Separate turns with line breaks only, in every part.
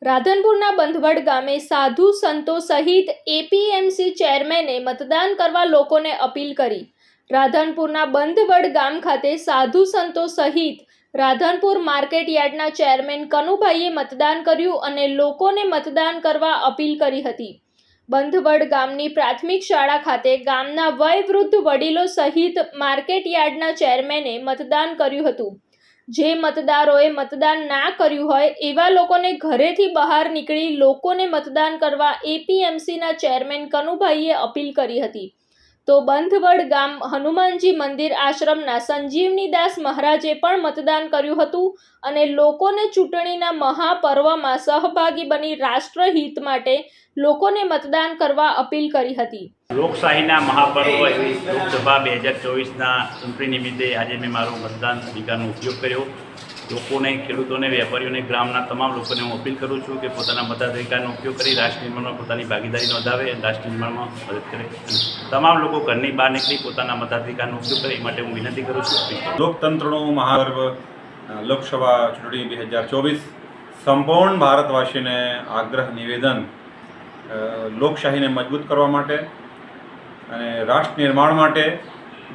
રાધનપુરના બંધવડ ગામે સાધુ સંતો સહિત એપીએમસી ચેરમેને મતદાન કરવા લોકોને અપીલ કરી। રાધનપુરના બંધવડ ગામ ખાતે સાધુ સંતો સહિત રાધનપુર માર્કેટ યાર્ડના ચેરમેન કનુભાઈએ મતદાન કર્યું અને લોકોને મતદાન કરવા અપીલ કરી હતી। બંધવડ ગામની પ્રાથમિક શાળા ખાતે ગામના વયવૃદ્ધ વડીલો સહિત માર્કેટ યાર્ડના ચેરમેને મતદાન કર્યું હતું। જે મતદારોએ મતદાન ના કર્યું હોય એવા લોકોને ઘરેથી બહાર નીકળી લોકોને મતદાન કરવા એપીએમસીના ચેરમેન કનુભાઈએ અપીલ કરી હતી। તો બંધવડ ગામ હનુમાનજી મંદિર આશ્રમના સંજીવનીદાસ મહારાજે પણ મતદાન કર્યું હતું અને લોકોને ચૂંટણીના મહાપર્વમાં સહભાગી બની રાષ્ટ્રહિત માટે લોકોને મતદાન કરવા અપીલ કરી હતી।
લોકશાહીના મહાપર્વ એવી લોકસભા 2024ના ચૂંટણી નિમિત્તે આજે મેં મારો મતદાન અધિકારનો ઉપયોગ કર્યો। લોકોને, ખેડૂતોને, વેપારીઓને, ગ્રામના તમામ લોકોને હું અપીલ કરું છું કે પોતાના મતાધિકારનો ઉપયોગ કરી રાષ્ટ્ર નિર્માણમાં પોતાની ભાગીદારી નોંધાવે અને રાષ્ટ્ર નિર્માણમાં મદદ કરે। તમામ લોકો ઘરની બહાર નીકળી પોતાના મતાધિકારનો ઉપયોગ કરે એ માટે હું વિનંતી કરું છું।
લોકતંત્રનું મહાપર્વ લોકસભા ચૂંટણી 2024 સંપૂર્ણ ભારતવાસીને આગ્રહ નિવેદન લોકશાહીને મજબૂત કરવા માટે અને રાષ્ટ્ર નિર્માણ માટે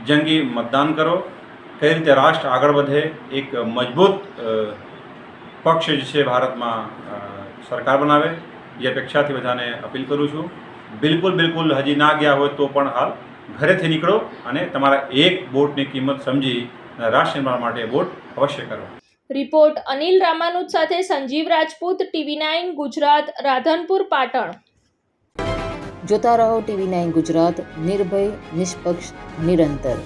જંગી મતદાન કરો। કઈ રીતે રાષ્ટ્ર આગળ વધે, એક મજબૂત પક્ષ જે છે ભારતમાં સરકાર બનાવે એ અપેક્ષાથી બધાને અપીલ કરું છું। બિલકુલ હજી ના ગયા હોય તો પણ હાલ ઘરેથી નીકળો અને તમારા એક વોટની કિંમત સમજી રાષ્ટ્ર નિર્માણ માટે વોટ અવશ્ય કરો।
રિપોર્ટ અનિલ રામાનુજ સાથે સંજીવ રાજપૂત, TV9 ગુજરાત, રાધનપુર, પાટણ।
જોતા રહો TV9 ગુજરાત, નિર્ભય, નિષ્પક્ષ, નિરંતર।